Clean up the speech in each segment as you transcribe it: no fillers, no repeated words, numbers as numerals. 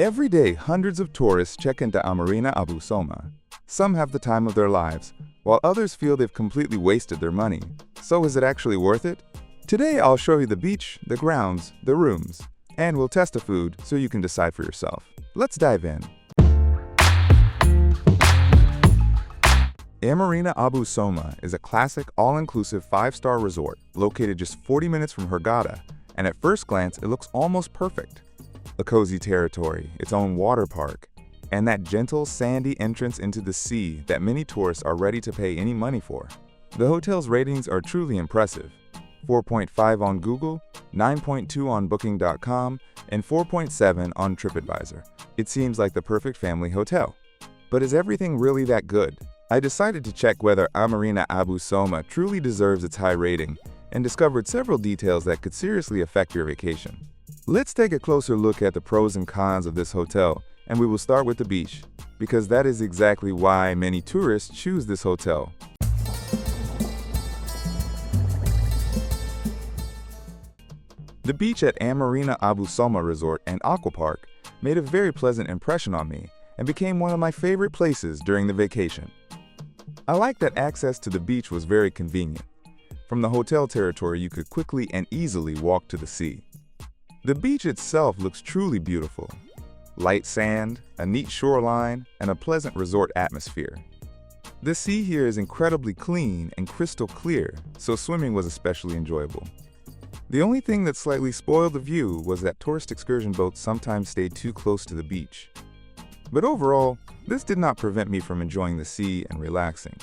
Every day, hundreds of tourists check into Amarina Abu Soma. Some have the time of their lives, while others feel they've completely wasted their money. So is it actually worth it? Today, I'll show you the beach, the grounds, the rooms, and we'll test the food so you can decide for yourself. Let's dive in. Amarina Abu Soma is a classic, all-inclusive 5-star resort located just 40 minutes from Hurghada, and at first glance, it looks almost perfect. A cozy territory, its own water park, and that gentle, sandy entrance into the sea that many tourists are ready to pay any money for. The hotel's ratings are truly impressive. 4.5 on Google, 9.2 on Booking.com, and 4.7 on TripAdvisor. It seems like the perfect family hotel. But is everything really that good? I decided to check whether Amarina Abu Soma truly deserves its high rating and discovered several details that could seriously affect your vacation. Let's take a closer look at the pros and cons of this hotel, and we will start with the beach, because that is exactly why many tourists choose this hotel. The beach at Amarina Abu Soma Resort and Aquapark made a very pleasant impression on me and became one of my favorite places during the vacation. I liked that access to the beach was very convenient. From the hotel territory, you could quickly and easily walk to the sea. The beach itself looks truly beautiful. Light sand, a neat shoreline, and a pleasant resort atmosphere. The sea here is incredibly clean and crystal clear, so swimming was especially enjoyable. The only thing that slightly spoiled the view was that tourist excursion boats sometimes stayed too close to the beach. But overall, this did not prevent me from enjoying the sea and relaxing.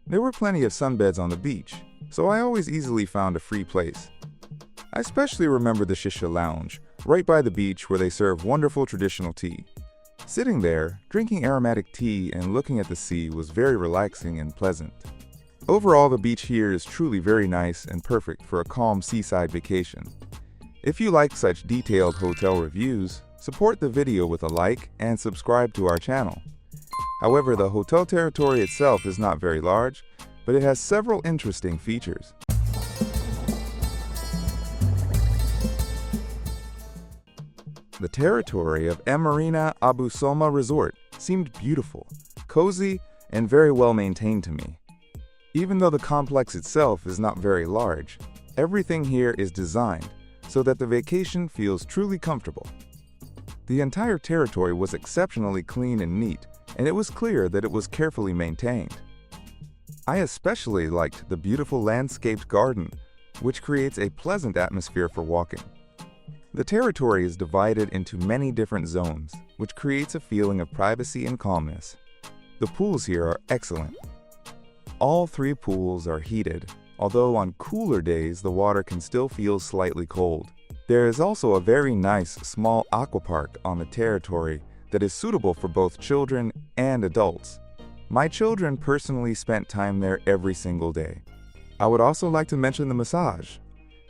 There were plenty of sunbeds on the beach, so I always easily found a free place. I especially remember the Shisha Lounge, right by the beach where they serve wonderful traditional tea. Sitting there, drinking aromatic tea and looking at the sea was very relaxing and pleasant. Overall, the beach here is truly very nice and perfect for a calm seaside vacation. If you like such detailed hotel reviews, support the video with a like and subscribe to our channel. However, the hotel territory itself is not very large, but it has several interesting features. The territory of Amarina Abu Soma Resort seemed beautiful, cozy, and very well maintained to me. Even though the complex itself is not very large, everything here is designed so that the vacation feels truly comfortable. The entire territory was exceptionally clean and neat, and it was clear that it was carefully maintained. I especially liked the beautiful landscaped garden, which creates a pleasant atmosphere for walking. The territory is divided into many different zones, which creates a feeling of privacy and calmness. The pools here are excellent. All 3 pools are heated, although on cooler days the water can still feel slightly cold. There is also a very nice small aquapark on the territory that is suitable for both children and adults. My children personally spent time there every single day. I would also like to mention the massage.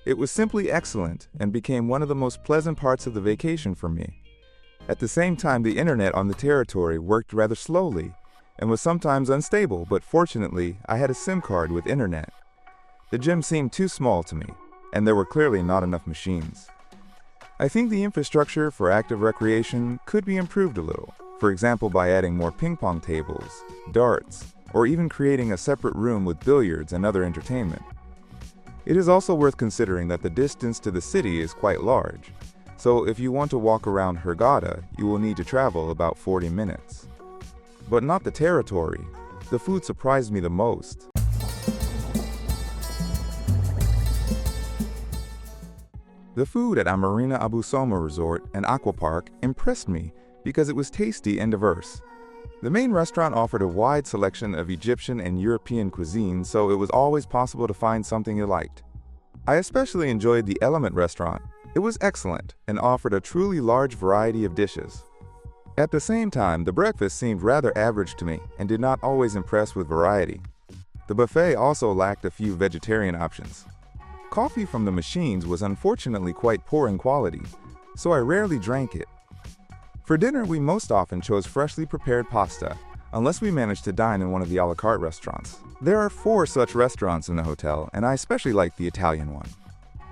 It was simply excellent and became one of the most pleasant parts of the vacation for me. At the same time, the internet on the territory worked rather slowly and was sometimes unstable, but fortunately, I had a SIM card with internet. The gym seemed too small to me, and there were clearly not enough machines. I think the infrastructure for active recreation could be improved a little, for example by adding more ping pong tables, darts, or even creating a separate room with billiards and other entertainment. It is also worth considering that the distance to the city is quite large, so if you want to walk around Hurghada, you will need to travel about 40 minutes. But not the territory. The food surprised me the most. The food at Amarina Abu Soma Resort and Aquapark impressed me because it was tasty and diverse. The main restaurant offered a wide selection of Egyptian and European cuisine, so it was always possible to find something you liked. I especially enjoyed the Element restaurant. It was excellent and offered a truly large variety of dishes. At the same time, the breakfast seemed rather average to me and did not always impress with variety. The buffet also lacked a few vegetarian options. Coffee from the machines was unfortunately quite poor in quality, so I rarely drank it. For dinner, we most often chose freshly prepared pasta, unless we managed to dine in one of the a la carte restaurants. There are 4 such restaurants in the hotel, and I especially liked the Italian one.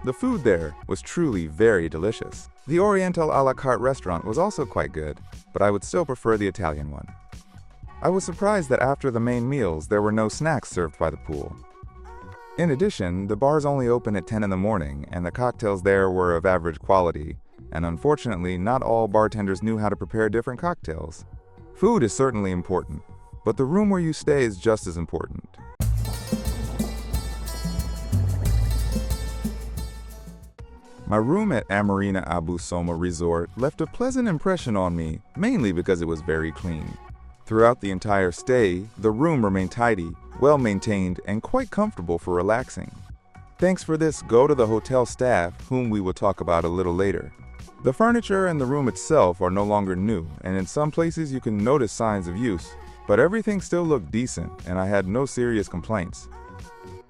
The food there was truly very delicious. The Oriental a la carte restaurant was also quite good, but I would still prefer the Italian one. I was surprised that after the main meals there were no snacks served by the pool. In addition, the bars only open at 10 in the morning, and the cocktails there were of average quality, and unfortunately not all bartenders knew how to prepare different cocktails. Food is certainly important, but the room where you stay is just as important. My room at Amarina Abu Soma Resort left a pleasant impression on me, mainly because it was very clean. Throughout the entire stay, the room remained tidy, well-maintained, and quite comfortable for relaxing. Thanks for this go to the hotel staff, whom we will talk about a little later. The furniture and the room itself are no longer new, and in some places you can notice signs of use, but everything still looked decent, and I had no serious complaints.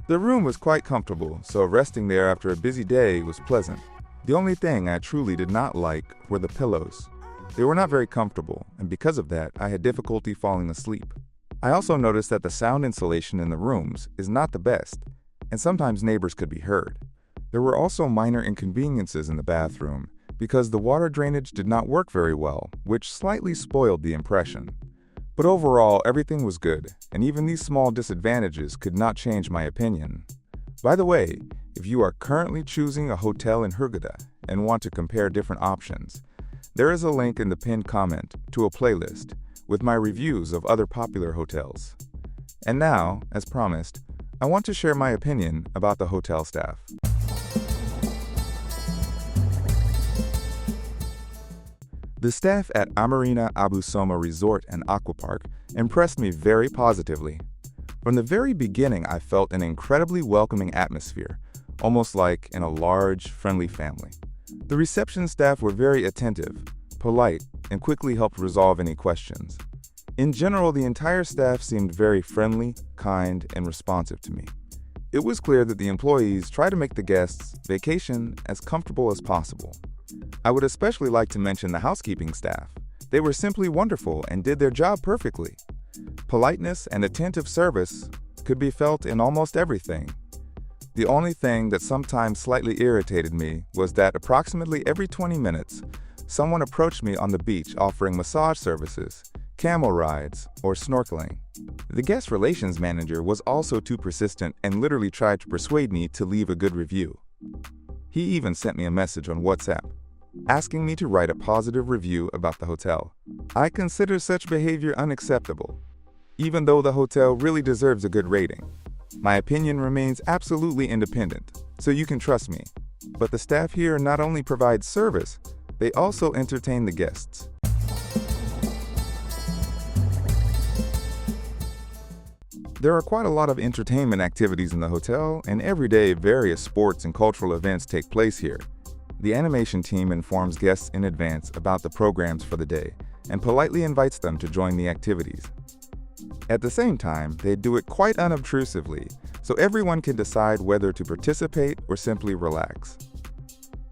The room was quite comfortable, so resting there after a busy day was pleasant. The only thing I truly did not like were the pillows. They were not very comfortable, and because of that, I had difficulty falling asleep. I also noticed that the sound insulation in the rooms is not the best, and sometimes neighbors could be heard. There were also minor inconveniences in the bathroom, because the water drainage did not work very well, which slightly spoiled the impression. But overall, everything was good, and even these small disadvantages could not change my opinion. By the way, if you are currently choosing a hotel in Hurghada and want to compare different options, there is a link in the pinned comment to a playlist with my reviews of other popular hotels. And now, as promised, I want to share my opinion about the hotel staff. The staff at Amarina Abu Soma Resort and Aquapark impressed me very positively. From the very beginning, I felt an incredibly welcoming atmosphere, almost like in a large, friendly family. The reception staff were very attentive, polite, and quickly helped resolve any questions. In general, the entire staff seemed very friendly, kind, and responsive to me. It was clear that the employees try to make the guests' vacation as comfortable as possible. I would especially like to mention the housekeeping staff. They were simply wonderful and did their job perfectly. Politeness and attentive service could be felt in almost everything. The only thing that sometimes slightly irritated me was that approximately every 20 minutes, someone approached me on the beach offering massage services, camel rides, or snorkeling. The guest relations manager was also too persistent and literally tried to persuade me to leave a good review. He even sent me a message on WhatsApp, asking me to write a positive review about the hotel. I consider such behavior unacceptable, even though the hotel really deserves a good rating. My opinion remains absolutely independent, so you can trust me. But the staff here not only provides service, they also entertain the guests. There are quite a lot of entertainment activities in the hotel, and every day various sports and cultural events take place here. The animation team informs guests in advance about the programs for the day and politely invites them to join the activities. At the same time, they do it quite unobtrusively, so everyone can decide whether to participate or simply relax.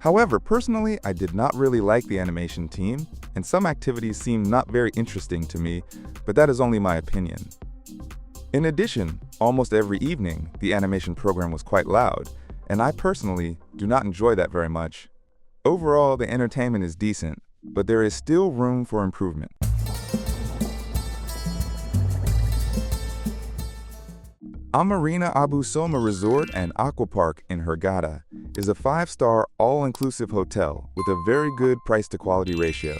However, personally, I did not really like the animation team, and some activities seemed not very interesting to me, but that is only my opinion. In addition, almost every evening, the animation program was quite loud, and I personally do not enjoy that very much. Overall, the entertainment is decent, but there is still room for improvement. Amarina Abu Soma Resort and Aquapark in Hurghada is a 5-star all-inclusive hotel with a very good price-to-quality ratio.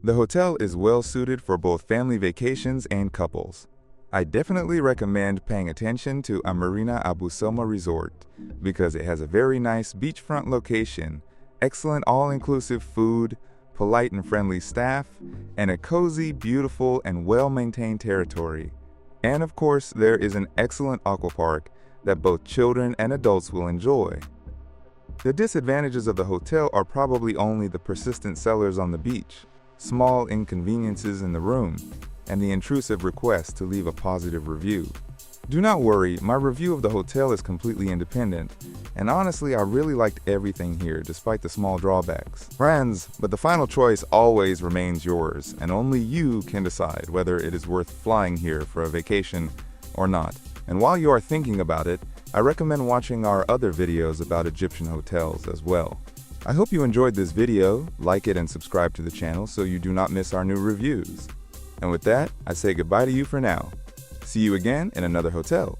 The hotel is well suited for both family vacations and couples. I definitely recommend paying attention to Amarina Abu Soma Resort because it has a very nice beachfront location, excellent all-inclusive food, polite and friendly staff, and a cozy, beautiful, and well-maintained territory. And of course, there is an excellent aquapark that both children and adults will enjoy. The disadvantages of the hotel are probably only the persistent sellers on the beach, small inconveniences in the room, and the intrusive request to leave a positive review. Do not worry, my review of the hotel is completely independent, and honestly I really liked everything here despite the small drawbacks. Friends, but the final choice always remains yours, and only you can decide whether it is worth flying here for a vacation or not. And while you are thinking about it, I recommend watching our other videos about Egyptian hotels as well. I hope you enjoyed this video. Like it and subscribe to the channel so you do not miss our new reviews. And with that, I say goodbye to you for now. See you again in another hotel.